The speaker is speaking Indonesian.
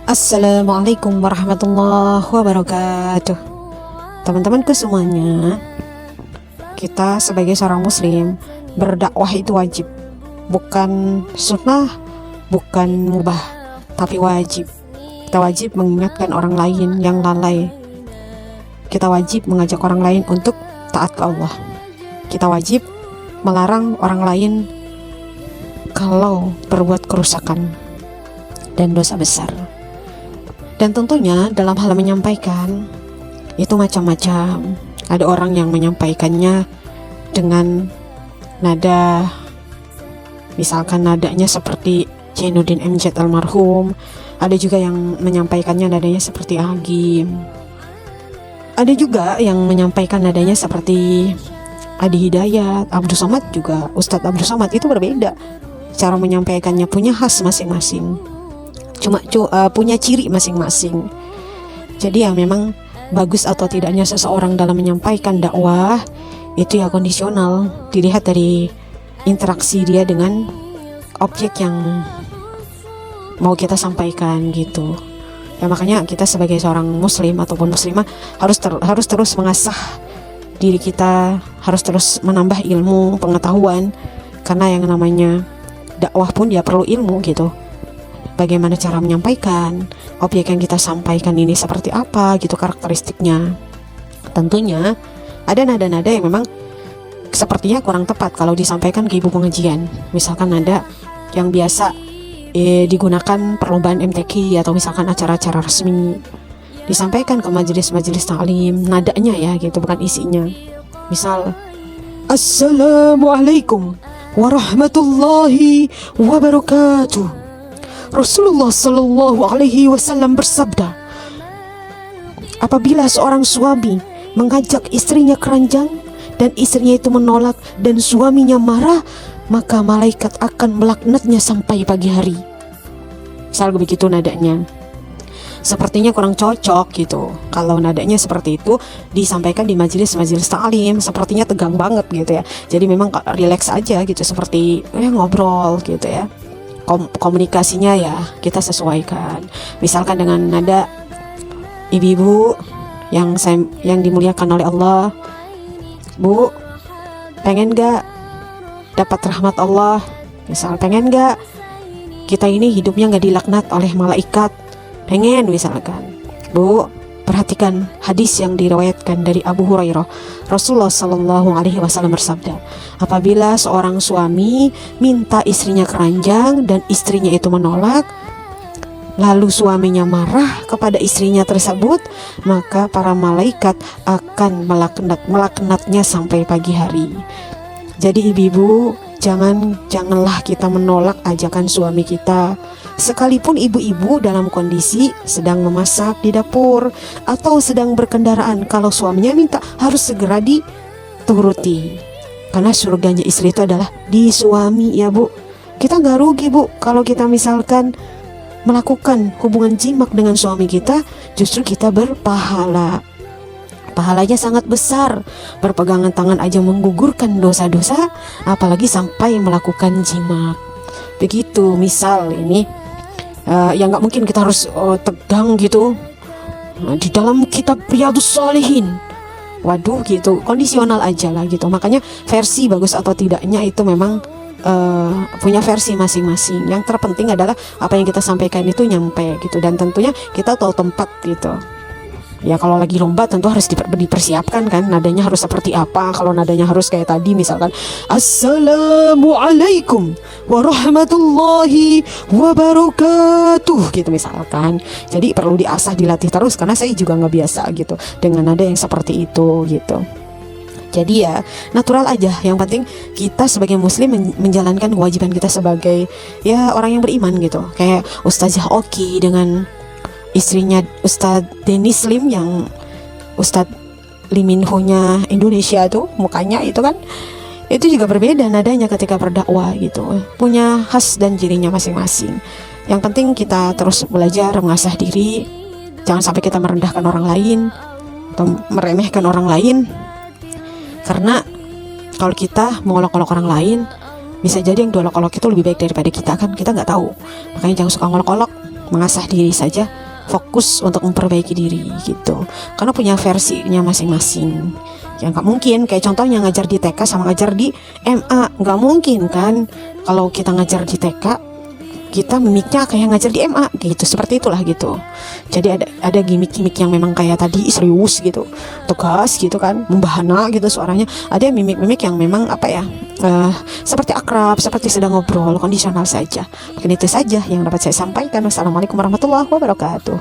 Assalamualaikum warahmatullahi wabarakatuh. Teman-temanku semuanya, kita sebagai seorang muslim, berdakwah itu wajib. Bukan sunnah, bukan mubah, tapi wajib. Kita wajib mengingatkan orang lain yang lalai. Kita wajib mengajak orang lain untuk taat ke Allah. Kita wajib melarang orang lain kalau berbuat kerusakan dan dosa besar. Dan tentunya dalam hal menyampaikan itu macam-macam. Ada orang yang menyampaikannya dengan nada, misalkan nadanya seperti Jainuddin MZ almarhum. Ada juga yang menyampaikannya nadanya seperti Agim. Ada juga yang menyampaikan nadanya seperti Adi Hidayat, Abdul Somad juga. Ustadz Abdul Somad itu berbeda. Cara menyampaikannya punya khas masing-masing. Punya ciri masing-masing. Jadi ya memang bagus atau tidaknya seseorang dalam menyampaikan dakwah itu ya kondisional, dilihat dari interaksi dia dengan objek yang mau kita sampaikan gitu. Ya makanya kita sebagai seorang muslim ataupun muslimah harus terus mengasah diri kita, harus terus menambah ilmu, pengetahuan, karena yang namanya dakwah pun dia perlu ilmu gitu. Bagaimana cara menyampaikan, objek yang kita sampaikan ini seperti apa gitu karakteristiknya. Tentunya ada nada-nada yang memang sepertinya kurang tepat kalau disampaikan ke ibu pengajian. Misalkan nada yang biasa digunakan perlombaan MTQ atau misalkan acara-acara resmi, disampaikan ke majelis-majelis taklim, nadanya ya gitu, bukan isinya. Misal, Assalamualaikum warahmatullahi wabarakatuh. Rasulullah Shallallahu Alaihi Wasallam bersabda, apabila seorang suami mengajak istrinya keranjang dan istrinya itu menolak dan suaminya marah, maka malaikat akan melaknatnya sampai pagi hari. Misal begitu nadanya. Sepertinya kurang cocok gitu kalau nadanya seperti itu disampaikan di majelis-majelis taklim, sepertinya tegang banget gitu ya. Jadi memang relax aja gitu, seperti ngobrol gitu ya. Komunikasinya ya kita sesuaikan. Misalkan dengan nada ibu-ibu yang dimuliakan oleh Allah, Bu, pengen gak dapat rahmat Allah? Misal, pengen gak kita ini hidupnya gak dilaknat oleh malaikat? Pengen misalkan. Bu, perhatikan hadis yang diriwayatkan dari Abu Hurairah. Rasulullah Shallallahu Alaihi Wasallam bersabda, apabila seorang suami minta istrinya keranjang dan istrinya itu menolak, lalu suaminya marah kepada istrinya tersebut, maka para malaikat akan melaknatnya sampai pagi hari. Jadi ibu-ibu, janganlah kita menolak ajakan suami kita. Sekalipun ibu-ibu dalam kondisi sedang memasak di dapur atau sedang berkendaraan, kalau suaminya minta harus segera dituruti. Karena surganya istri itu adalah di suami ya Bu. Kita gak rugi Bu kalau kita misalkan melakukan hubungan jimak dengan suami kita, justru kita berpahala. Pahalanya sangat besar. Berpegangan tangan aja menggugurkan dosa-dosa, apalagi sampai melakukan jimak. Begitu. Misal ini ya nggak mungkin kita harus tegang gitu di dalam kitab Riyadhus Shalihin. Waduh gitu, kondisional aja lah gitu. Makanya versi bagus atau tidaknya itu memang punya versi masing-masing. Yang terpenting adalah apa yang kita sampaikan itu nyampe gitu. Dan tentunya kita tahu tempat gitu. Ya kalau lagi lomba tentu harus dipersiapkan kan, nadanya harus seperti apa. Kalau nadanya harus kayak tadi misalkan Assalamualaikum warahmatullahi wabarakatuh gitu misalkan. Jadi perlu diasah, dilatih terus, karena saya juga nggak biasa gitu dengan nada yang seperti itu gitu. Jadi ya natural aja. Yang penting kita sebagai muslim menjalankan kewajiban kita sebagai ya orang yang beriman gitu. Kayak Ustazah Oki dengan istrinya Ustadz Denis Lim, yang Ustadz Liminho-nya Indonesia tuh, mukanya itu kan, itu juga berbeda nadanya ketika berdakwah gitu, punya khas dan cirinya masing-masing. Yang penting kita terus belajar mengasah diri, jangan sampai kita merendahkan orang lain atau meremehkan orang lain. Karena kalau kita mengolok-olok orang lain, bisa jadi yang diolok-olok itu lebih baik daripada kita kan, kita nggak tahu. Makanya jangan suka ngolok-olok, mengasah diri saja, fokus untuk memperbaiki diri gitu. Karena punya versinya masing-masing. Ya nggak mungkin kayak contohnya ngajar di TK sama ngajar di MA, nggak mungkin kan. Kalau kita ngajar di TK, kita mimiknya kayak ngajar di MA gitu, seperti itulah gitu. Jadi ada gimmick-gimmick yang memang kayak tadi serius gitu, tegas gitu kan, membahana gitu suaranya. Ada mimik-mimik yang memang apa ya, seperti akrab, seperti sedang ngobrol, kondisional saja. Mungkin itu saja yang dapat saya sampaikan. Wassalamualaikum warahmatullahi wabarakatuh.